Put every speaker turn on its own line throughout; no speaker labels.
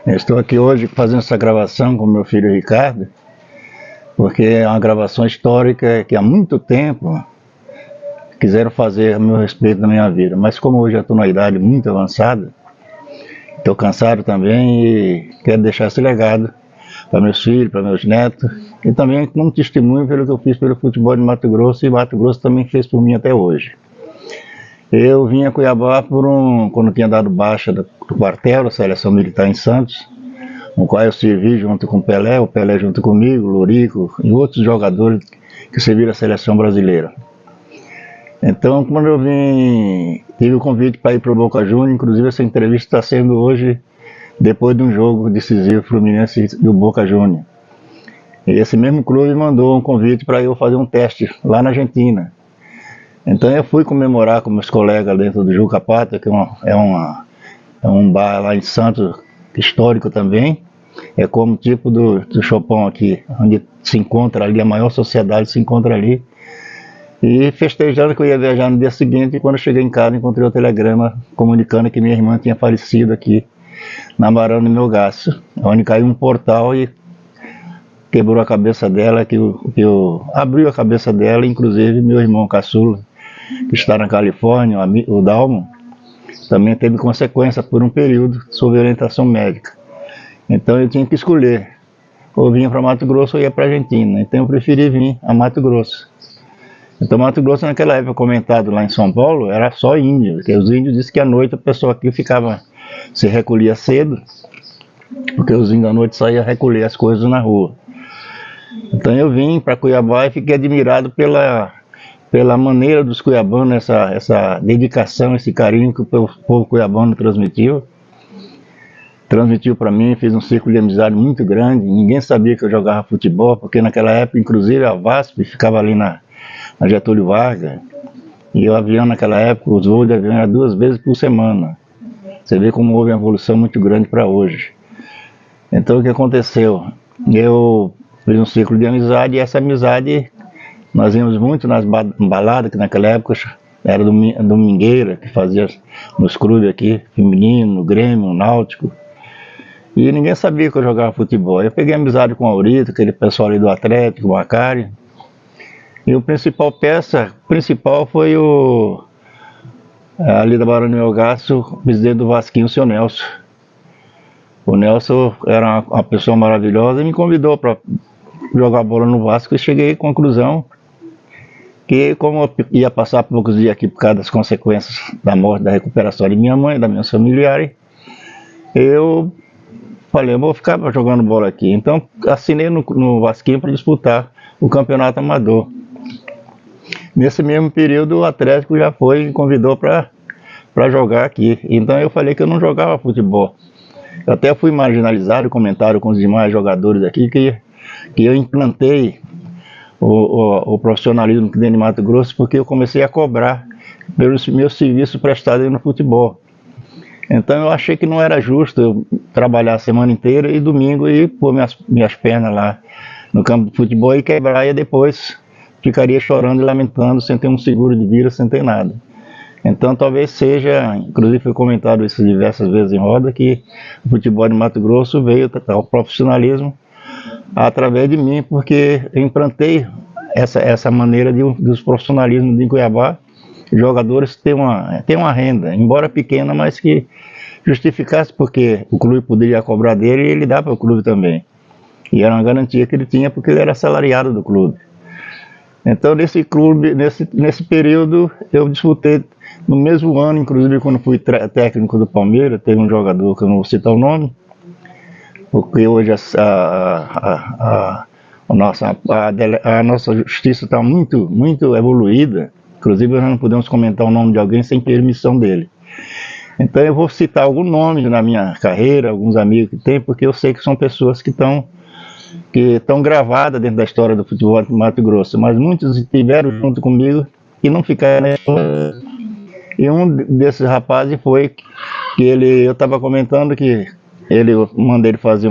Eu estou aqui hoje fazendo essa gravação com meu filho Ricardo, porque é uma gravação histórica que há muito tempo quiseram fazer a meu respeito na minha vida. Mas como hoje eu estou numa idade muito avançada, estou cansado também e quero deixar esse legado para meus filhos, para meus netos, e também como testemunho pelo que eu fiz pelo futebol de Mato Grosso, e Mato Grosso também fez por mim até hoje. Eu vim a Cuiabá quando tinha dado baixa do quartel, da seleção militar em Santos, no qual eu servi junto com o Pelé junto comigo, Lorico e outros jogadores que serviram a seleção brasileira. Então, quando eu vim, tive o convite para ir para o Boca Juniors, inclusive essa entrevista está sendo hoje, depois de um jogo decisivo Fluminense e o Boca Juniors. E esse mesmo clube mandou um convite para eu fazer um teste lá na Argentina. Então eu fui comemorar com meus colegas dentro do Juca Pata, que é um bar lá em Santos, histórico também. É como tipo do Chopin aqui, onde se encontra ali, a maior sociedade se encontra ali. E festejando que eu ia viajar no dia seguinte, e quando eu cheguei em casa encontrei o telegrama comunicando que minha irmã tinha falecido aqui na Barão do Melgaço, onde caiu um portal e quebrou a cabeça dela, abriu a cabeça dela, inclusive meu irmão caçula, que está na Califórnia, o Dalmo, também teve consequência por um período sob orientação médica. Então eu tinha que escolher, ou vinha para Mato Grosso ou ia para Argentina, então eu preferi vir a Mato Grosso. Então Mato Grosso naquela época, comentado lá em São Paulo, era só índio, porque os índios disseram que à noite a pessoa aqui se recolhia cedo, porque os índios à noite saíam recolher as coisas na rua. Então eu vim para Cuiabá e fiquei admirado pela maneira dos cuiabanos, essa dedicação, esse carinho que o povo cuiabano transmitiu para mim, fiz um círculo de amizade muito grande. Ninguém sabia que eu jogava futebol, porque naquela época, inclusive, a VASP ficava ali na Getúlio Vargas, e o avião naquela época, os voos de avião eram 2 vezes por semana. Você vê como houve uma evolução muito grande para hoje. Então o que aconteceu? Eu fiz um círculo de amizade, e essa amizade nós íamos muito nas baladas, que naquela época era domingueira, que fazia nos clubes aqui, feminino, no Grêmio, no Náutico. E ninguém sabia que eu jogava futebol. Eu peguei amizade com o Aurito, aquele pessoal ali do Atlético, o Macari. E o principal foi ali da Barão do Melgaço, o presidente do Vasquinho, o seu Nelson. O Nelson era uma pessoa maravilhosa e me convidou para jogar bola no Vasco, e cheguei à conclusão que, como eu ia passar poucos dias aqui por causa das consequências da morte, da recuperação de minha mãe, da minha familiares, eu falei, eu vou ficar jogando bola aqui. Então assinei no Vasquinho para disputar o campeonato amador. Nesse mesmo período o Atlético já me convidou para jogar aqui. Então eu falei que eu não jogava futebol. Eu até fui marginalizado, comentaram com os demais jogadores aqui que eu implantei o profissionalismo aqui dentro de Mato Grosso, porque eu comecei a cobrar pelos meus serviços prestados no futebol. Então eu achei que não era justo eu trabalhar a semana inteira e domingo e pôr minhas pernas lá no campo de futebol e quebrar, e depois ficaria chorando e lamentando sem ter um seguro de vida, sem ter nada. Então talvez seja, inclusive foi comentado isso diversas vezes em roda, que o futebol de Mato Grosso veio ao profissionalismo através de mim, porque eu implantei essa maneira dos profissionalismos de Cuiabá. Os jogadores têm uma renda, embora pequena, mas que justificasse, porque o clube poderia cobrar dele e ele dá para o clube também. E era uma garantia que ele tinha, porque ele era assalariado do clube. Então nesse clube, nesse período, eu disputei no mesmo ano, inclusive quando fui técnico do Palmeiras, teve um jogador que eu não vou citar o nome, porque hoje a nossa justiça está muito, muito evoluída. Inclusive nós não podemos comentar o nome de alguém sem permissão dele. Então eu vou citar algum nome na minha carreira, alguns amigos que tem, porque eu sei que são pessoas que estão gravadas dentro da história do futebol de Mato Grosso, mas muitos estiveram junto comigo e não ficaram na história. E um desses rapazes foi que eu estava comentando que eu mandei ele fazer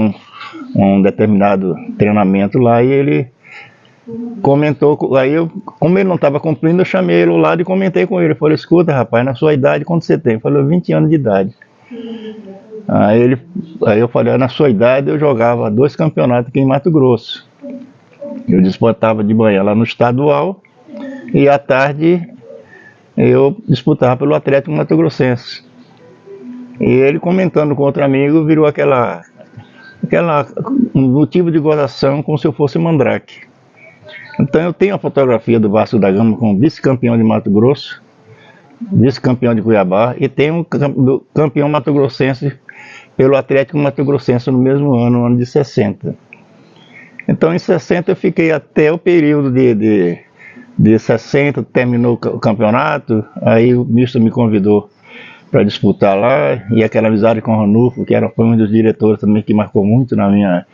um determinado treinamento lá, e ele comentou, aí como ele não estava cumprindo, eu chamei ele ao lado e comentei com ele. Eu falei, escuta rapaz, na sua idade, quanto você tem? Ele falou, 20 anos de idade. Aí, aí eu falei, na sua idade eu jogava 2 campeonatos aqui em Mato Grosso. Eu disputava de manhã lá no estadual e à tarde eu disputava pelo Atlético Mato Grossense. E ele comentando com outro amigo virou aquela um motivo de gozação como se eu fosse Mandrake. Então eu tenho a fotografia do Vasco da Gama como vice-campeão de Mato Grosso, vice-campeão de Cuiabá e tenho um campeão mato-grossense pelo Atlético Mato Grossense no mesmo ano, no ano de 60. Então em 60 eu fiquei até o período de 60, terminou o campeonato, aí o misto me convidou para disputar lá, e aquela amizade com o Ranulfo, que foi um dos diretores também que marcou muito na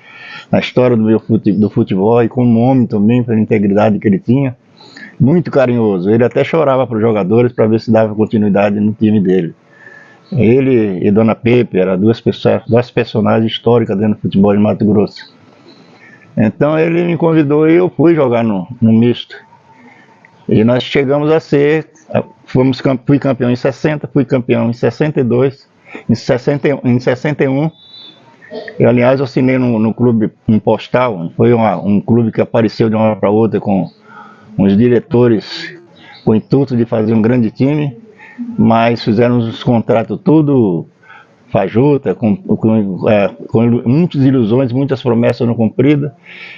história do futebol, e como homem também, pela integridade que ele tinha, muito carinhoso. Ele até chorava para os jogadores para ver se dava continuidade no time dele. Ele e Dona Pepe eram duas personagens históricas dentro do futebol de Mato Grosso. Então ele me convidou e eu fui jogar no misto. E nós chegamos a ser, fui campeão em 60, fui campeão em 62, em 61. Eu, aliás, assinei no clube, um postal, foi um clube que apareceu de uma hora para outra com uns diretores com o intuito de fazer um grande time, mas fizeram os contratos tudo fajuta, com muitas ilusões, muitas promessas não cumpridas.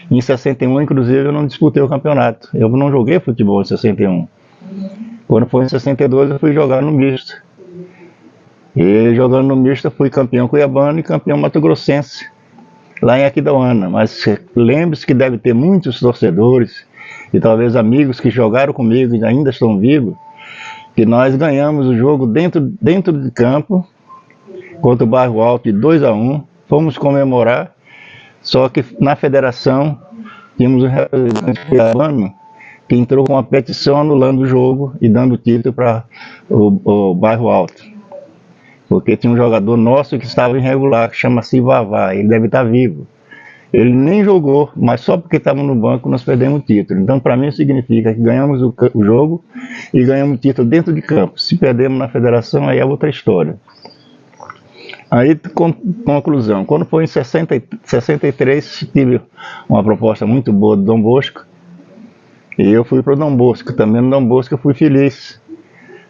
Em 61, inclusive, eu não disputei o campeonato. Eu não joguei futebol em 61. Quando foi em 62, eu fui jogar no misto. E jogando no misto, eu fui campeão cuiabano e campeão mato-grossense, lá em Aquidauana. Mas lembre-se que deve ter muitos torcedores e talvez amigos que jogaram comigo e ainda estão vivos, que nós ganhamos o jogo dentro de campo, contra o Bairro Alto de 2-1, fomos comemorar, só que na federação tínhamos um representante cuiabano que entrou com uma petição anulando o jogo e dando o título para o Bairro Alto, porque tinha um jogador nosso que estava irregular, que chama-se Vavá, ele deve estar vivo. Ele nem jogou, mas só porque estava no banco nós perdemos o título. Então para mim significa que ganhamos o jogo e ganhamos o título dentro de campo. Se perdemos na federação, aí é outra história. Aí, conclusão, quando foi em 63, tive uma proposta muito boa do Dom Bosco, e eu fui para o Dom Bosco. Também no Dom Bosco eu fui feliz.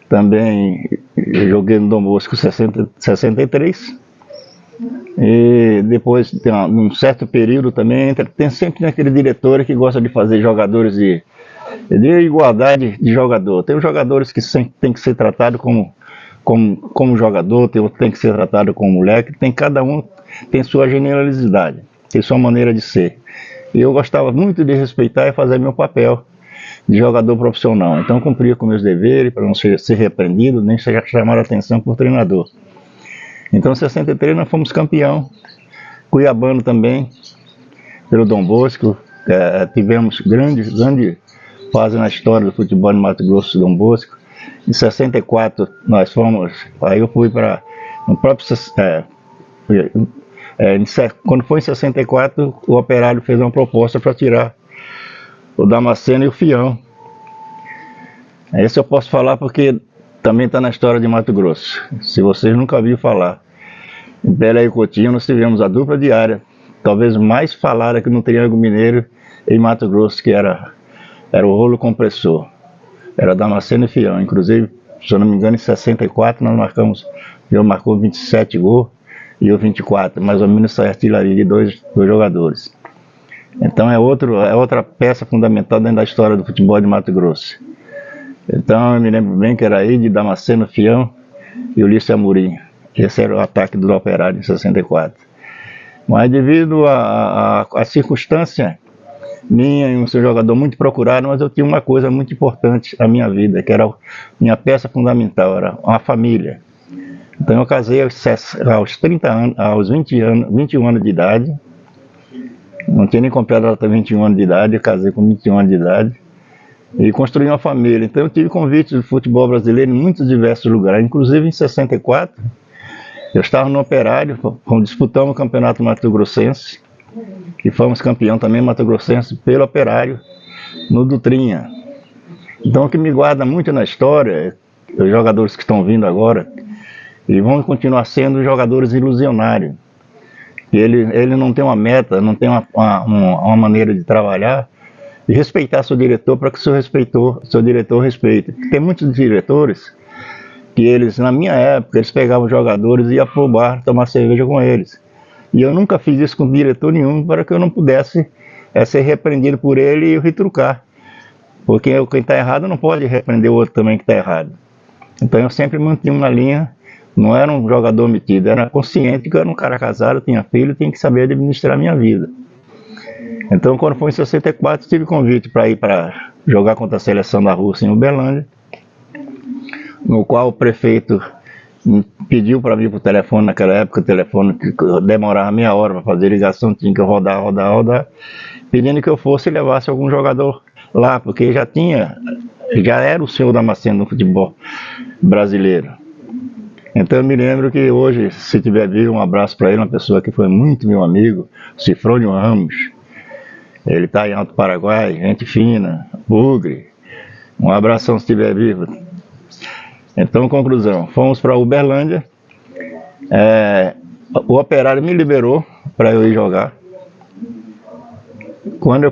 Também eu joguei no Dom Bosco 63, e depois, num certo período também, tem sempre aquele diretor que gosta de fazer jogadores de igualdade de jogador. Tem os jogadores que tem que ser tratados como jogador, tem que ser tratado como moleque, cada um tem sua generalidade, tem sua maneira de ser. E eu gostava muito de respeitar e fazer meu papel de jogador profissional. Então eu cumpria com meus deveres, para não ser repreendido, nem chamar a atenção por treinador. Então em 63 nós fomos campeão, cuiabano também, pelo Dom Bosco. Tivemos grande fase na história do futebol de Mato Grosso, Dom Bosco. Em 64 nós fomos, aí eu fui para no próprio quando foi em 64 o Operário fez uma proposta para tirar o Damasceno e o Fião. Esse eu posso falar porque também está na história de Mato Grosso. Se vocês nunca ouviram falar, em Pelé e Coutinho nós tivemos a dupla diária, talvez mais falada que no Triângulo Mineiro em Mato Grosso, que era o rolo compressor. Era Damasceno e Fião. Inclusive, se eu não me engano, em 64 nós marcamos, eu marcou 27 gols e eu 24, mais ou menos essa artilharia de dois jogadores. Então é outra peça fundamental dentro da história do futebol de Mato Grosso. Então eu me lembro bem que era aí de Damasceno, Fião e Ulisses Amorim. Esse era o ataque do Operário em 64. Mas devido à circunstância minha e um seu jogador muito procurado, mas eu tinha uma coisa muito importante na minha vida, que era minha peça fundamental, era uma família. Então eu casei aos 30 anos, aos 21 anos de idade. Não tinha nem completado até 21 anos de idade, eu casei com 21 anos de idade. E construí uma família. Então eu tive convites do futebol brasileiro em muitos diversos lugares, inclusive em 64. Eu estava no Operário, disputamos o Campeonato Mato Grossense, e fomos campeão também Mato Grossense pelo Operário, no Dutrinha. Então o que me guarda muito na história, os jogadores que estão vindo agora, e vão continuar sendo jogadores ilusionários. Ele não tem uma meta, não tem uma maneira de trabalhar e respeitar seu diretor para que seu diretor respeite. Tem muitos diretores que eles, na minha época, eles pegavam jogadores e iam pro bar tomar cerveja com eles. E eu nunca fiz isso com diretor nenhum para que eu não pudesse ser repreendido por ele e retrucar. Porque quem está errado não pode repreender o outro também que está errado. Então eu sempre mantinha uma linha, não era um jogador metido, era consciente que eu era um cara casado, tinha filho, tinha que saber administrar a minha vida. Então quando foi em 64, tive convite para ir para jogar contra a seleção da Rússia em Uberlândia, no qual o prefeito pediu para mim por telefone, naquela época o telefone demorava meia hora para fazer ligação, tinha que rodar, pedindo que eu fosse e levasse algum jogador lá, porque já era o senhor Damasceno no futebol brasileiro. Então eu me lembro que hoje, se tiver vivo, um abraço para ele, uma pessoa que foi muito meu amigo, Cifrônio Ramos. Ele está em Alto Paraguai, gente fina, bugre. Um abração se estiver vivo. Então, conclusão, fomos para Uberlândia, o Operário me liberou para eu ir jogar. Quando eu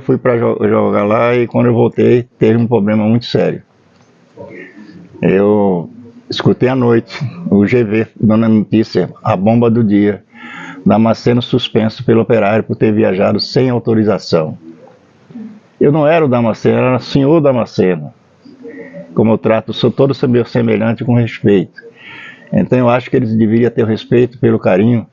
fui para jogar lá e quando eu voltei, teve um problema muito sério. Eu escutei à noite o GV dando a notícia, a bomba do dia, Damasceno suspenso pelo Operário por ter viajado sem autorização. Eu não era o Damasceno, era o senhor Damasceno. Como eu trato, sou todo meu semelhante com respeito. Então eu acho que eles deveriam ter o respeito pelo carinho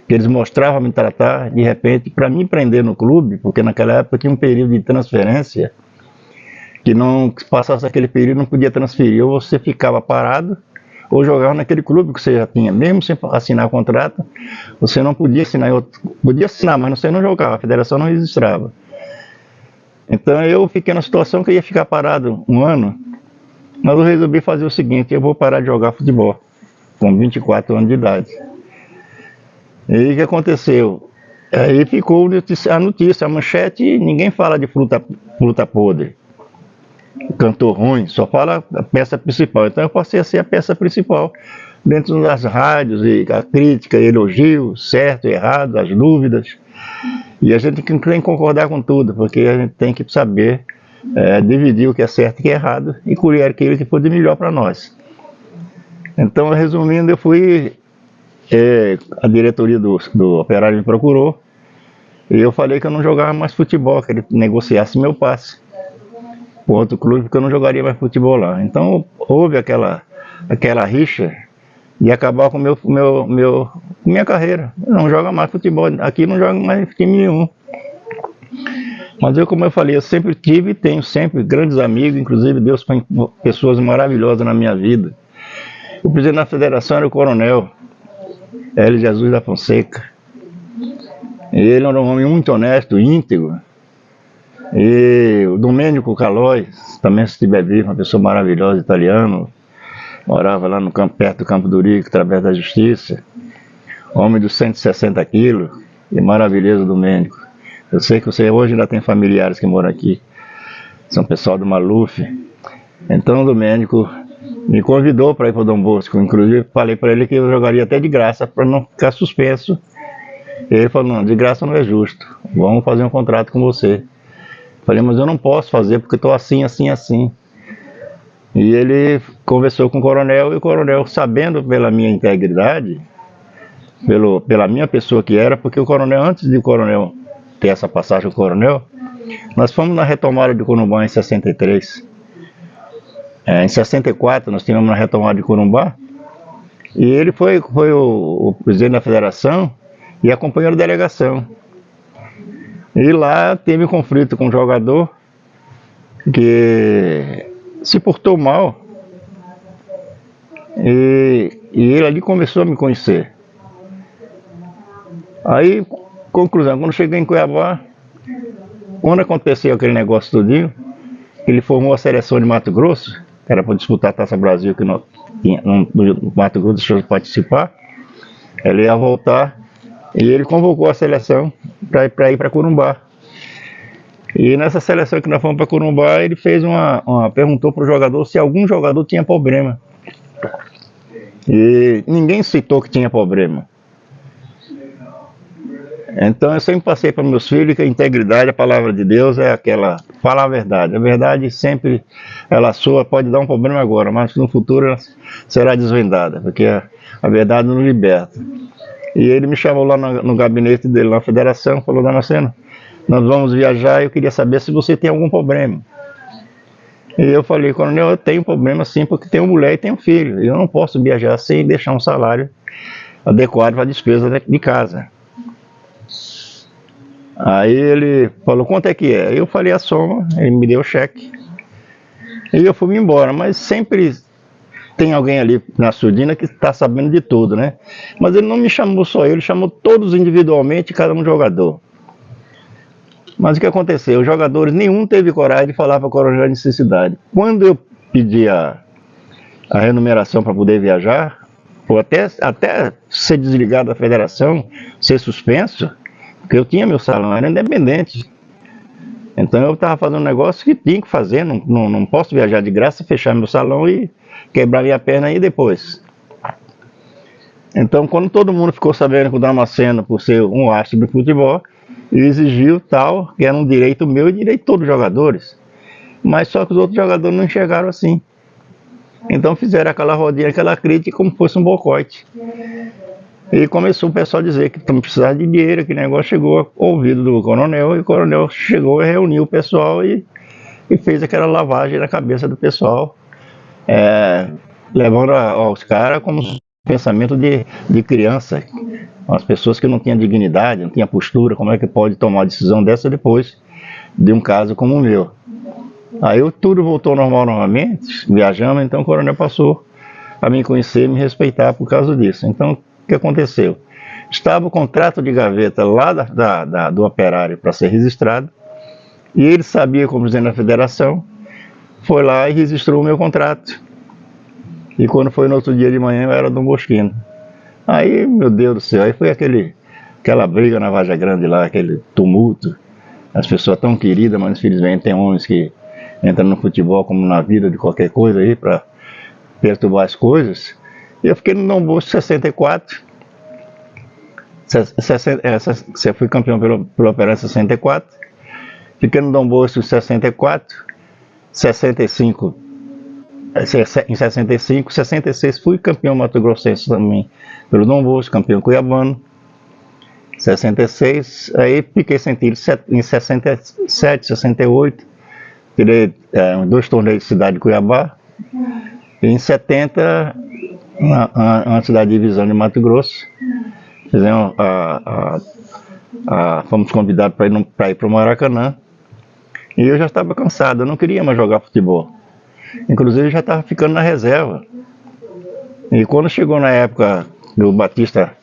que eles mostravam a me tratar, de repente, para me prender no clube, porque naquela época tinha um período de transferência, que não passasse aquele período, não podia transferir, ou você ficava parado, ou jogava naquele clube que você já tinha. Mesmo sem assinar contrato, você não podia assinar, podia assinar, mas você não jogava, a federação não registrava. Então eu fiquei na situação que eu ia ficar parado um ano, mas eu resolvi fazer o seguinte, eu vou parar de jogar futebol, com 24 anos de idade. E o que aconteceu? Aí ficou a notícia, a manchete, ninguém fala de fruta podre, cantor ruim, só fala a peça principal. Então eu passei a ser a peça principal dentro das rádios, e a crítica, elogio, certo, errado, as dúvidas. E a gente tem que concordar com tudo, porque a gente tem que saber dividir o que é certo e o que é errado e colher aquilo que for de melhor para nós. Então, resumindo, eu fui... a diretoria do Operário me procurou e eu falei que eu não jogava mais futebol, que ele negociasse meu passe com outro clube, porque eu não jogaria mais futebol lá. Então houve aquela rixa e acabar com minha carreira. Eu não jogo mais futebol, aqui não jogo mais time nenhum. Mas eu, como eu falei, eu sempre tive e tenho sempre grandes amigos, inclusive Deus põe pessoas maravilhosas na minha vida. O presidente da federação era o coronel Hélio Jesus da Fonseca. Ele era um homem muito honesto, íntegro. E o Domênico Calói, também se estiver vivo, uma pessoa maravilhosa, italiano, morava lá no campo, perto do Campo do Rico, através da Justiça. Homem dos 160 quilos, e maravilhoso Domênico. Eu sei que você hoje ainda tem familiares que moram aqui, são pessoal do Maluf. Então o Domênico me convidou para ir para o Dom Bosco, inclusive falei para ele que eu jogaria até de graça para não ficar suspenso. Ele falou, não, de graça não é justo, vamos fazer um contrato com você. Falei, mas eu não posso fazer porque estou assim, assim, assim. E ele conversou com o coronel, e o coronel, sabendo pela minha integridade, pela minha pessoa que era, porque o coronel, antes de o coronel ter essa passagem com o coronel, nós fomos na retomada de Corumbá em 63. Em 64 nós tivemos na retomada de Corumbá, e ele foi o presidente da federação e acompanhou a delegação. E lá teve um conflito com um jogador que se portou mal, e ele ali começou a me conhecer. Aí, conclusão, quando cheguei em Cuiabá, quando aconteceu aquele negócio tudinho, ele formou a seleção de Mato Grosso, que era para disputar a Taça Brasil, que no Mato Grosso deixou de participar. Ele ia voltar e ele convocou a seleção para ir para Corumbá. E nessa seleção que nós fomos para Corumbá, ele fez perguntou para o jogador se algum jogador tinha problema. E ninguém citou que tinha problema. Então eu sempre passei para meus filhos que a integridade, a palavra de Deus é aquela, fala a verdade. A verdade sempre, ela soa, pode dar um problema agora, mas no futuro ela será desvendada, porque a verdade nos liberta. E ele me chamou lá no gabinete dele, na federação, falou: Damasceno, nós vamos viajar e eu queria saber se você tem algum problema. E eu falei: coronel, eu tenho problema sim, porque tenho mulher e tenho filho. E eu não posso viajar sem deixar um salário adequado para a despesa de casa. Aí ele falou: quanto é que é? Eu falei a soma, ele me deu o cheque. E eu fui embora, mas sempre tem alguém ali na surdina que está sabendo de tudo, né? Mas ele não me chamou só ele chamou todos individualmente, cada um jogador. Mas o que aconteceu? Os jogadores, nenhum teve coragem de falar para o coronel a necessidade. Quando eu pedi a remuneração para poder viajar, ou até ser desligado da federação, ser suspenso, porque eu tinha meu salário, era independente. Então eu estava fazendo um negócio que tinha que fazer, não posso viajar de graça, fechar meu salão e quebrar minha perna aí depois. Então quando todo mundo ficou sabendo que o Damasceno, por ser um astro do futebol, exigiu tal, que era um direito meu e direito de todos os jogadores. Mas só que os outros jogadores não enxergaram assim. Então fizeram aquela rodinha, aquela crítica como se fosse um boicote. E começou o pessoal a dizer que não precisava de dinheiro, que o negócio chegou ao ouvido do coronel, e o coronel chegou e reuniu o pessoal e fez aquela lavagem na cabeça do pessoal, levando aos caras como pensamento de criança, as pessoas que não tinham dignidade, não tinham postura, como é que pode tomar uma decisão dessa depois de um caso como o meu. Aí tudo voltou normal novamente, viajamos, então o coronel passou a me conhecer e me respeitar por causa disso. Então o que aconteceu? Estava o contrato de gaveta lá do operário para ser registrado, e ele sabia, como dizendo, a federação, foi lá e registrou o meu contrato. E quando foi no outro dia de manhã, eu era do Bosquino. Aí, meu Deus do céu, aí foi aquela briga na Vargem Grande lá, aquele tumulto. As pessoas tão queridas, mas infelizmente tem homens que entram no futebol como na vida de qualquer coisa aí, para perturbar as coisas. E eu fiquei no Dom Bosco 64. Você fui campeão pelo Operário em 64. Fiquei no Dom Bosco em 64. 65. Em 65, 66 fui campeão mato-grossense também pelo Dom Bosco, campeão cuiabano. 66, aí fiquei sem tiro em 67, 68. Tirei 2 torneios de cidade de Cuiabá. E em 70, antes da divisão de Mato Grosso, fizemos fomos convidados para ir para o Maracanã. E eu já estava cansado, eu não queria mais jogar futebol. Inclusive eu já estava ficando na reserva. E quando chegou na época do Batista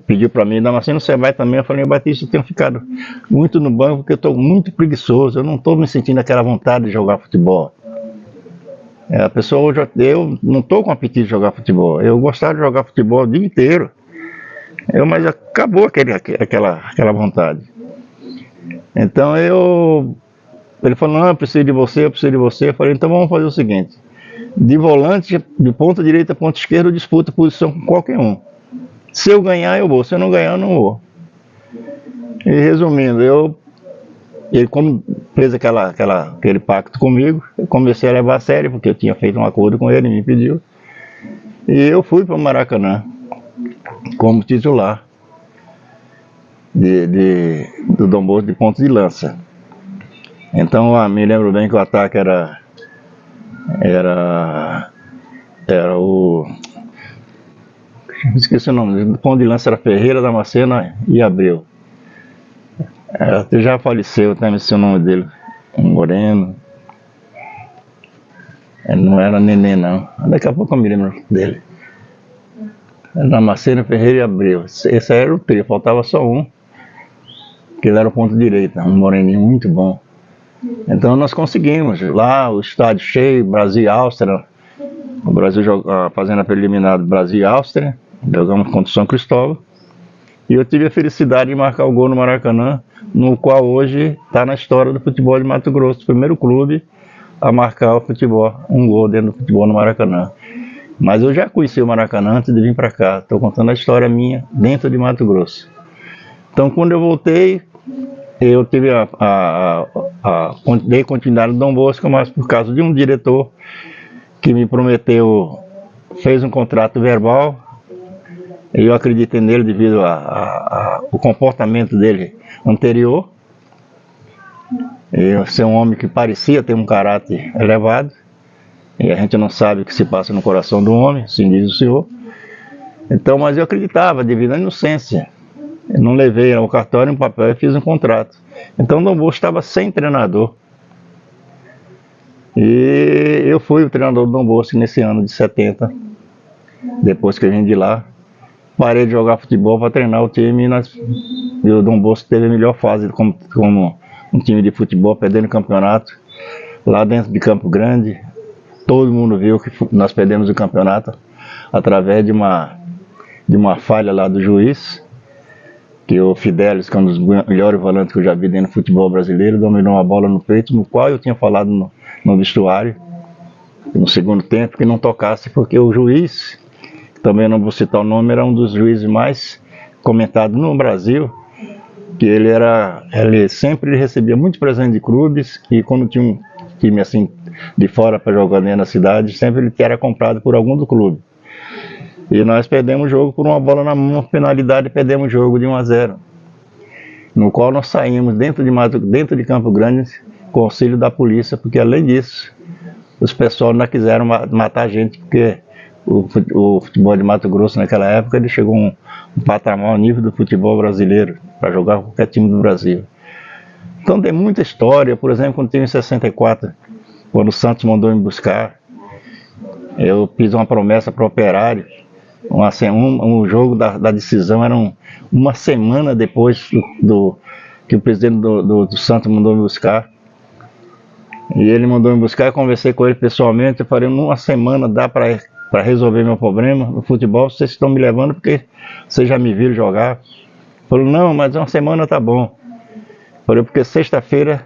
pediu para mim: Damasceno, você vai também? Eu falei: Batista, eu tenho ficado muito no banco porque eu estou muito preguiçoso, eu não estou me sentindo aquela vontade de jogar futebol. A pessoa hoje, eu não estou com apetite de jogar futebol, eu gostava de jogar futebol o dia inteiro, mas acabou aquela vontade. Então ele falou: não, eu preciso de você, eu preciso de você. Eu falei: então vamos fazer o seguinte, de volante, de ponta direita a ponta esquerda, eu disputo posição com qualquer um. Se eu ganhar, eu vou, se eu não ganhar, eu não vou. E resumindo, ele como fez aquele pacto comigo, eu comecei a levar a sério, porque eu tinha feito um acordo com ele, me pediu. E eu fui para o Maracanã como titular do Dom Bosco de ponta de lança. Então me lembro bem que o ataque era o... esqueci o nome, o ponto de lança era Ferreira, Damasceno e Abreu. Ele já faleceu, até me esqueci o nome dele, um moreno. Ele não era Nenê não, daqui a pouco eu me lembro dele. Damasceno, Ferreira e Abreu, esse era o trio, faltava só um, que ele era o ponto direita, um moreninho muito bom. Então nós conseguimos, lá o estádio cheio, Brasil e Áustria, o Brasil fazendo a preliminar do Brasil e Áustria, jogamos contra o São Cristóvão, e eu tive a felicidade de marcar o gol no Maracanã, no qual hoje está na história do futebol de Mato Grosso, o primeiro clube a marcar o futebol, um gol dentro do futebol no Maracanã. Mas eu já conheci o Maracanã antes de vir para cá. Estou contando a história minha dentro de Mato Grosso. Então, quando eu voltei, eu tive dei continuidade no Dom Bosco, mas por causa de um diretor que me prometeu, fez um contrato verbal, e eu acreditei nele devido ao comportamento dele anterior. Eu ser um homem que parecia ter um caráter elevado, e a gente não sabe o que se passa no coração do homem, assim diz o senhor. Então, mas eu acreditava, devido à inocência. Eu não levei ao cartório um papel e fiz um contrato. Então o Dom Bosco estava sem treinador. E eu fui o treinador do Dom Bosco nesse ano de 70. Depois que eu vim de lá, parei de jogar futebol para treinar o time e o Dom Bosco teve a melhor fase como um time de futebol, perdendo o campeonato lá dentro de Campo Grande. Todo mundo viu que nós perdemos o campeonato através de uma falha lá do juiz, que o Fidelis, que é um dos melhores volantes que eu já vi dentro do futebol brasileiro, dominou uma bola no peito, no qual eu tinha falado no vestuário, no segundo tempo, que não tocasse, porque o juiz, também não vou citar o nome, era um dos juízes mais comentados no Brasil, que ele sempre recebia muito presente de clubes, e quando tinha um time assim de fora para jogar dentro da cidade, sempre ele era comprado por algum do clube. E nós perdemos o jogo por uma bola na mão, penalidade, perdemos o jogo de 1-0. No qual nós saímos dentro de Campo Grande com auxílio da polícia, porque além disso, os pessoal não quiseram matar a gente, porque o futebol de Mato Grosso naquela época ele chegou a um patamar ao nível do futebol brasileiro, para jogar com qualquer time do Brasil. Então tem muita história. Por exemplo, quando tinha em 64, quando o Santos mandou me buscar, eu fiz uma promessa para o Operário. Um jogo da decisão era uma semana depois que o presidente do Santos mandou me buscar. E ele mandou me buscar, eu conversei com ele pessoalmente. Eu falei, uma semana dá para resolver meu problema no futebol, vocês estão me levando porque vocês já me viram jogar. Ele falou, não, mas uma semana tá bom. Eu falei, porque sexta-feira,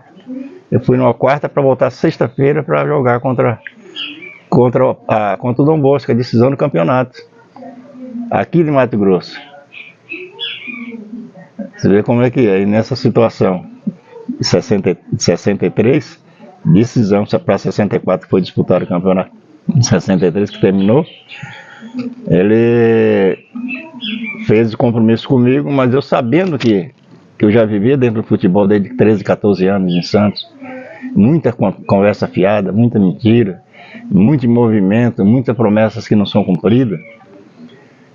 eu fui numa quarta para voltar sexta-feira para jogar contra o Dom Bosco, a decisão do campeonato, aqui de Mato Grosso. Você vê como é que é, e nessa situação, de 63, decisão para 64, que foi disputado o campeonato de 63, que terminou, ele fez o compromisso comigo, mas eu sabendo que eu já vivia dentro do futebol desde 13, 14 anos em Santos, muita conversa fiada, muita mentira, muito movimento, muitas promessas que não são cumpridas.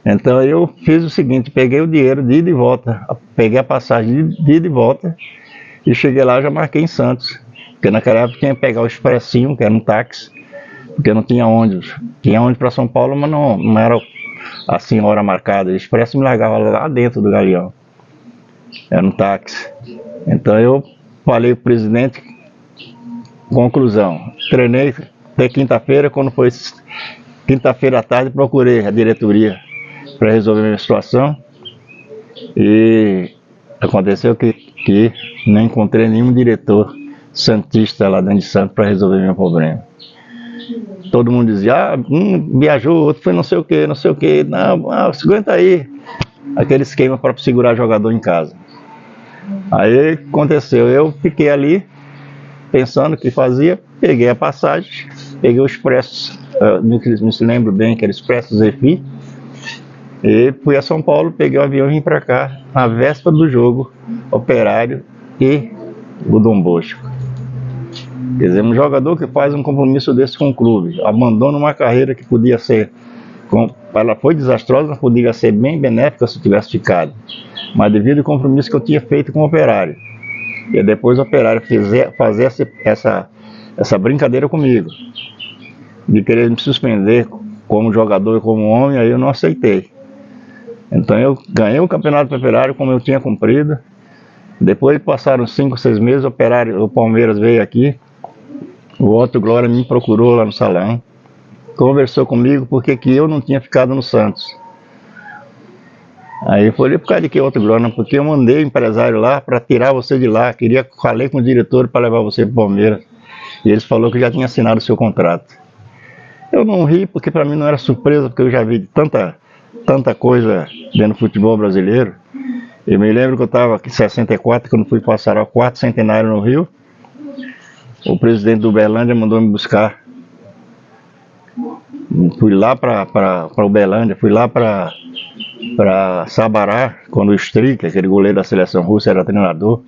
Então eu fiz o seguinte, peguei o dinheiro de ida e volta, peguei a passagem de ida e volta, e cheguei lá, já marquei em Santos, porque naquela época tinha que pegar o expressinho, que era um táxi, porque não tinha ônibus. Tinha ônibus para São Paulo, mas não era assim hora marcada. O expresso me largava lá dentro do Galeão, era um táxi. Então eu falei para o presidente, conclusão, treinei até quinta-feira. Quando foi quinta-feira à tarde, procurei a diretoria para resolver a minha situação, e aconteceu que não encontrei nenhum diretor santista lá dentro de Santos para resolver meu problema. Todo mundo dizia, um viajou, outro foi não sei o que, não, aguenta aí, aquele esquema para segurar jogador em casa. Aí aconteceu, eu fiquei ali pensando o que fazia, peguei a passagem, peguei o expresso, me lembro bem que era expresso Zefi, e fui a São Paulo, peguei o avião e vim para cá, na véspera do jogo, Operário e o Dom Bosco. Quer dizer, um jogador que faz um compromisso desse com o clube, abandona uma carreira que podia ser, ela foi desastrosa, mas podia ser bem benéfica se tivesse ficado, mas devido ao compromisso que eu tinha feito com o Operário, e depois o Operário fazer essa brincadeira comigo, de querer me suspender como jogador e como homem, aí eu não aceitei. Então eu ganhei o campeonato do Operário como eu tinha cumprido. Depois passaram 5, 6 meses, o Palmeiras veio aqui, o Otto Glória me procurou lá no salão, conversou comigo porque que eu não tinha ficado no Santos. Aí eu falei, por causa de que Otto Glória? Porque eu mandei o empresário lá para tirar você de lá, falei com o diretor para levar você para o Palmeiras, e eles falaram que já tinha assinado o seu contrato. Eu não ri porque para mim não era surpresa, porque eu já vi tanta coisa dentro do futebol brasileiro. Eu me lembro que eu estava aqui em 64, quando fui passar o quarto centenário no Rio. O presidente do Uberlândia mandou me buscar. Fui lá para Uberlândia, fui lá para Sabará, quando o Strick, aquele goleiro da seleção russa, era treinador.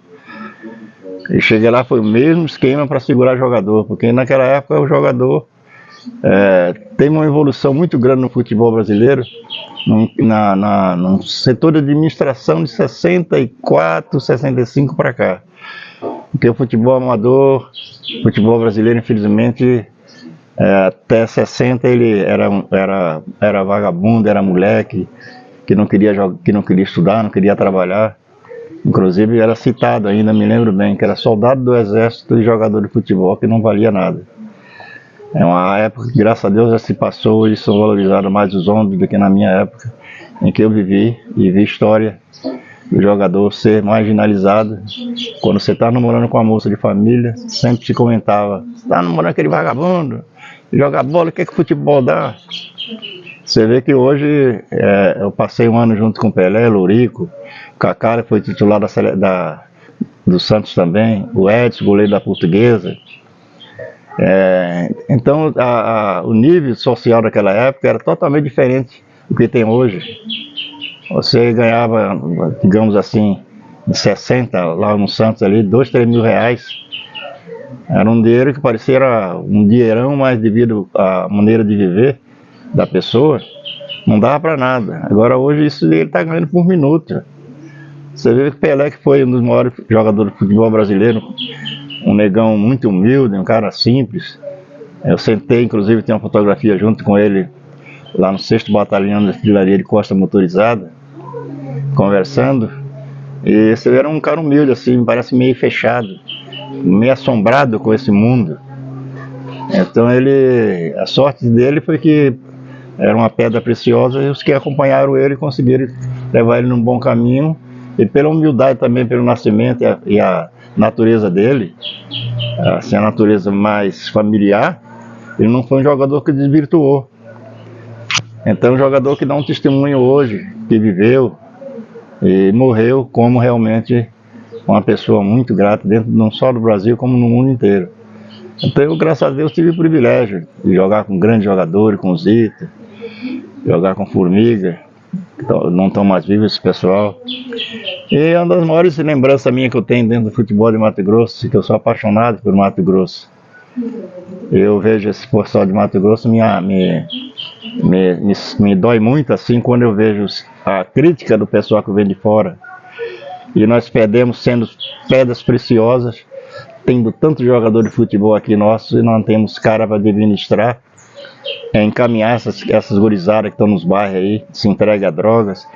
E cheguei lá, foi o mesmo esquema para segurar jogador, porque naquela época o jogador teve uma evolução muito grande no futebol brasileiro, no setor de administração de 64, 65 para cá. Porque o futebol amador, o futebol brasileiro, infelizmente, até 60 ele era vagabundo, era moleque, que não queria estudar, não queria trabalhar. Inclusive era citado ainda, me lembro bem, que era soldado do exército e jogador de futebol, que não valia nada. É uma época que, graças a Deus, já se passou e são valorizados mais os homens do que na minha época, em que eu vivi e vi história do jogador ser marginalizado. Quando você está namorando com uma moça de família, sempre se comentava: você está namorando aquele vagabundo, joga bola, o que o futebol dá? Você vê que hoje eu passei um ano junto com o Pelé, Lorico, o Kaká foi titular do Santos também, o Edson, goleiro da Portuguesa. Então o nível social daquela época era totalmente diferente do que tem hoje. Você ganhava, digamos assim, em 60, lá no Santos ali, 2, 3 mil reais. Era um dinheiro que parecia um dinheirão, mas devido à maneira de viver da pessoa, não dava para nada. Agora hoje isso ele está ganhando por minuto. Você vê que Pelé, que foi um dos maiores jogadores de futebol brasileiro, um negão muito humilde, um cara simples. Eu sentei, inclusive, tem uma fotografia junto com ele lá no 6º Batalhão da Artilharia de Costa Motorizada, conversando. E você vê, era um cara humilde, assim, parece meio fechado, meio assombrado com esse mundo. Então a sorte dele foi que era uma pedra preciosa e os que acompanharam ele conseguiram levar ele num bom caminho. E pela humildade também, pelo nascimento e a natureza dele, assim, a natureza mais familiar, ele não foi um jogador que desvirtuou. Então, um jogador que dá um testemunho hoje, que viveu e morreu como realmente uma pessoa muito grata, dentro não só do Brasil, como no mundo inteiro. Então, eu, graças a Deus, tive o privilégio de jogar com grandes jogadores, com Zita, jogar com Formiga, que não estão mais vivos esse pessoal. E uma das maiores lembranças minhas que eu tenho dentro do futebol de Mato Grosso, que eu sou apaixonado por Mato Grosso. Eu vejo esse pessoal de Mato Grosso, me dói muito assim quando eu vejo a crítica do pessoal que vem de fora. E nós perdemos sendo pedras preciosas, tendo tanto jogador de futebol aqui nosso e não temos cara para administrar, encaminhar essas gurizadas que estão nos bairros aí, se entregam a drogas,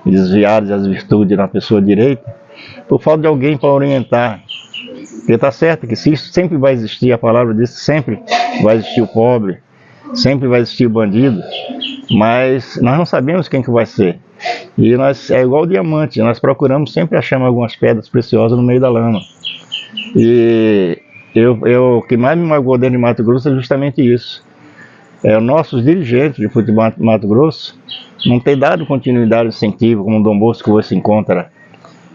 desviadas das virtudes na pessoa direita, por falta de alguém para orientar. Porque está certo que isso sempre vai existir, a palavra diz que sempre vai existir o pobre, sempre vai existir o bandido, mas nós não sabemos quem que vai ser. E nós, é igual o diamante, nós procuramos sempre achar algumas pedras preciosas no meio da lama. E o que mais me magoou dentro de Mato Grosso é justamente isso. Os nossos dirigentes de futebol de Mato Grosso não têm dado continuidade e incentivo, como o Dom Bosco hoje se encontra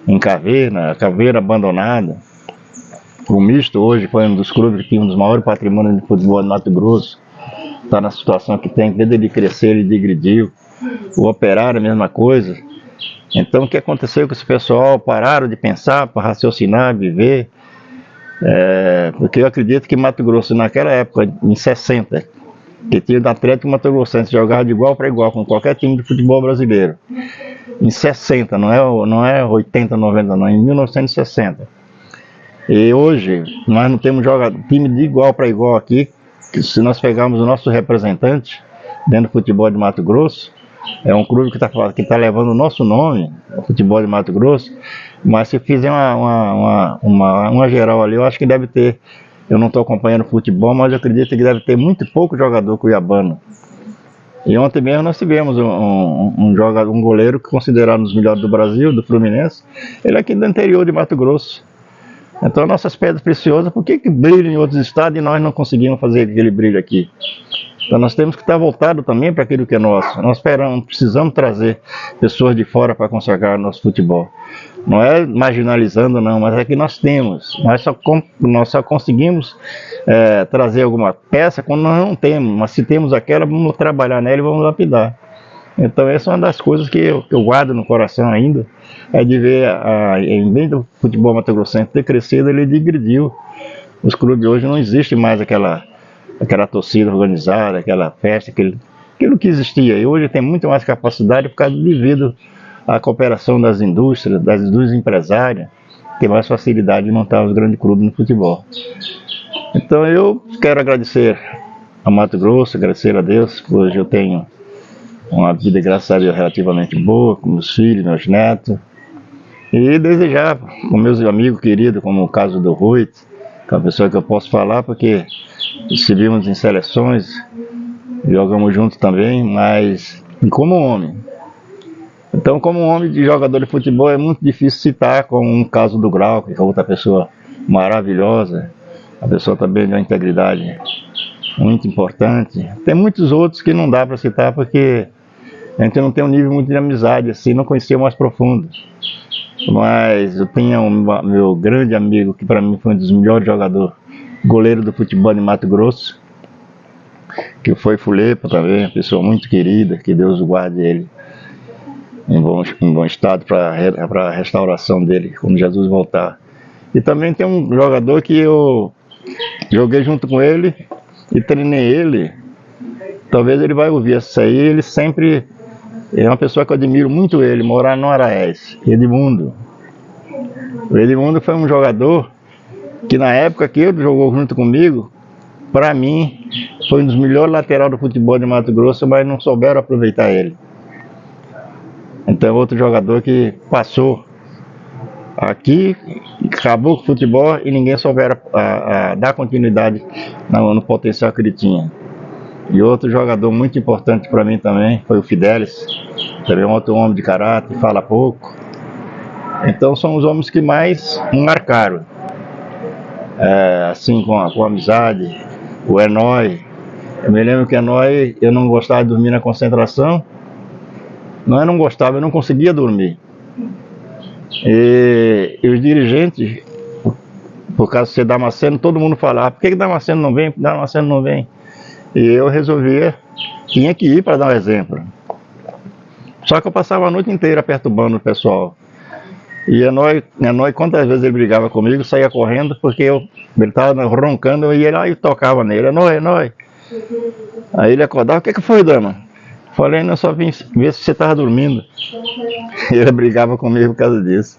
em Caveira abandonada. O Misto hoje foi um dos clubes que tinha um dos maiores patrimônios de futebol de Mato Grosso. Está na situação que tem, em vez de crescer, ele digrediu. O Operário, a mesma coisa. Então, o que aconteceu com esse pessoal? Pararam de pensar, para raciocinar, viver. Porque eu acredito que Mato Grosso, naquela época, em 60, que tinha o Atlético Mato Grossense, jogava de igual para igual com qualquer time de futebol brasileiro. Em 60, não é 80, 90, não, em 1960. E hoje, nós não temos time de igual para igual aqui, que se nós pegarmos o nosso representante dentro do futebol de Mato Grosso, é um clube que tá levando o nosso nome, o futebol de Mato Grosso, mas se fizer uma geral ali, eu acho que deve ter, eu não estou acompanhando futebol, mas eu acredito que deve ter muito pouco jogador cuiabano. E ontem mesmo nós tivemos um goleiro que é considerado um dos melhores do Brasil, do Fluminense, ele é aqui do interior de Mato Grosso. Então nossas pedras preciosas, por que brilham em outros estados e nós não conseguimos fazer aquele brilho aqui? Então nós temos que estar voltado também para aquilo que é nosso. Nós precisamos trazer pessoas de fora para consagrar nosso futebol. Não é marginalizando não, mas é que nós temos. Nós só conseguimos trazer alguma peça quando nós não temos. Mas se temos aquela, vamos trabalhar nela e vamos lapidar. Então essa é uma das coisas que eu guardo no coração ainda, é de ver, em vez do futebol mato-grossense ter crescido, ele digrediu. Os clubes hoje não existe mais aquela torcida organizada, aquela festa, aquilo que existia. E hoje tem muito mais capacidade por causa devido à cooperação das indústrias empresárias, tem mais facilidade de montar os grandes clubes no futebol. Então eu quero agradecer a Mato Grosso, agradecer a Deus, que hoje eu tenho uma vida, graças a Deus, relativamente boa, com meus filhos, meus netos, e desejar com meus amigos queridos, como o caso do Rui, que é uma pessoa que eu posso falar, porque estivemos em seleções, jogamos juntos também, mas como homem. Então, como homem de jogador de futebol, é muito difícil citar como um caso do Grau, que é outra pessoa maravilhosa, a pessoa também de uma integridade muito importante. Tem muitos outros que não dá para citar, porque a gente não tem um nível muito de amizade, assim, não conhecia mais profundo. Mas eu tenho meu grande amigo, que para mim foi um dos melhores jogadores, goleiro do futebol de Mato Grosso, que foi Fulepa também, uma pessoa muito querida, que Deus guarde ele em bom estado para a restauração dele, quando Jesus voltar. E também tem um jogador que eu joguei junto com ele e treinei ele, talvez ele vai ouvir isso aí, ele sempre é uma pessoa que eu admiro muito ele, morar no Araés, Edmundo. O Edmundo foi um jogador que na época que ele jogou junto comigo, para mim, foi um dos melhores laterais do futebol de Mato Grosso, mas não souberam aproveitar ele. Então é outro jogador que passou aqui, acabou com o futebol e ninguém souberam dar continuidade no potencial que ele tinha. E outro jogador muito importante para mim também foi o Fidelis, também um outro homem de caráter, fala pouco. Então são os homens que mais me marcaram, assim com amizade. O Enói, eu me lembro que Enói, eu não gostava de dormir na concentração, eu não gostava, eu não conseguia dormir. E os dirigentes, por causa de ser Damasceno, todo mundo falava, por que Damasceno não vem? Damasceno não vem. E eu resolvia, tinha que ir para dar um exemplo. Só que eu passava a noite inteira perturbando o pessoal. E Enói, quantas vezes ele brigava comigo, saía correndo, porque ele estava roncando, eu ia lá e tocava nele, Enói. Aí ele acordava, o que foi, dama? Falei, não, só vim ver se você estava dormindo. E ele brigava comigo por causa disso.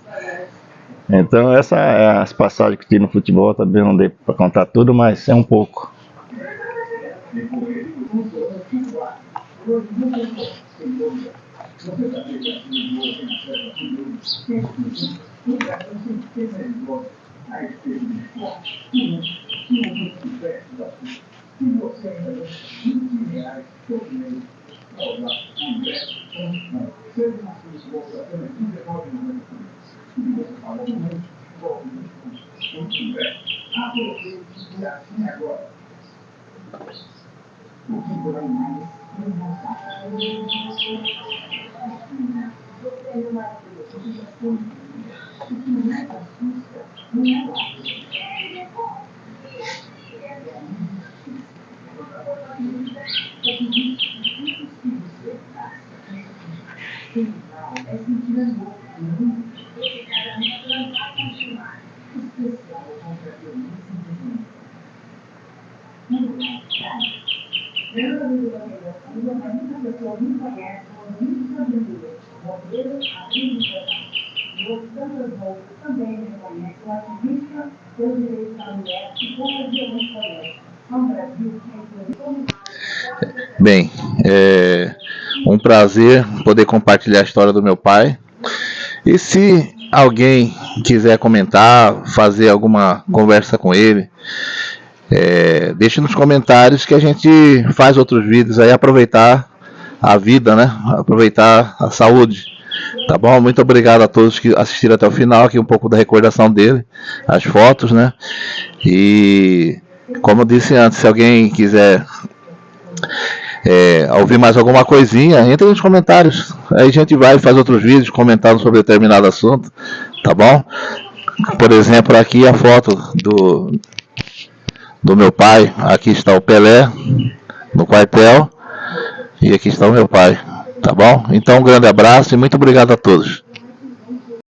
Então essas é as passagens que tinha no futebol, também não dei para contar tudo, mas é um pouco.
Bem, é um prazer poder compartilhar a história do meu pai. E se alguém quiser comentar, fazer alguma conversa com ele, deixe nos comentários que a gente faz outros vídeos aí, aproveitar a vida, né? Aproveitar a saúde. Tá bom? Muito obrigado a todos que assistiram até o final, aqui um pouco da recordação dele, as fotos, né? E como eu disse antes, se alguém quiser ouvir mais alguma coisinha, entre nos comentários. Aí a gente vai fazer outros vídeos comentando sobre determinado assunto, tá bom? Por exemplo, aqui a foto do meu pai. Aqui está o Pelé no quartel e aqui está o meu pai, tá bom? Então um grande abraço e muito obrigado a todos.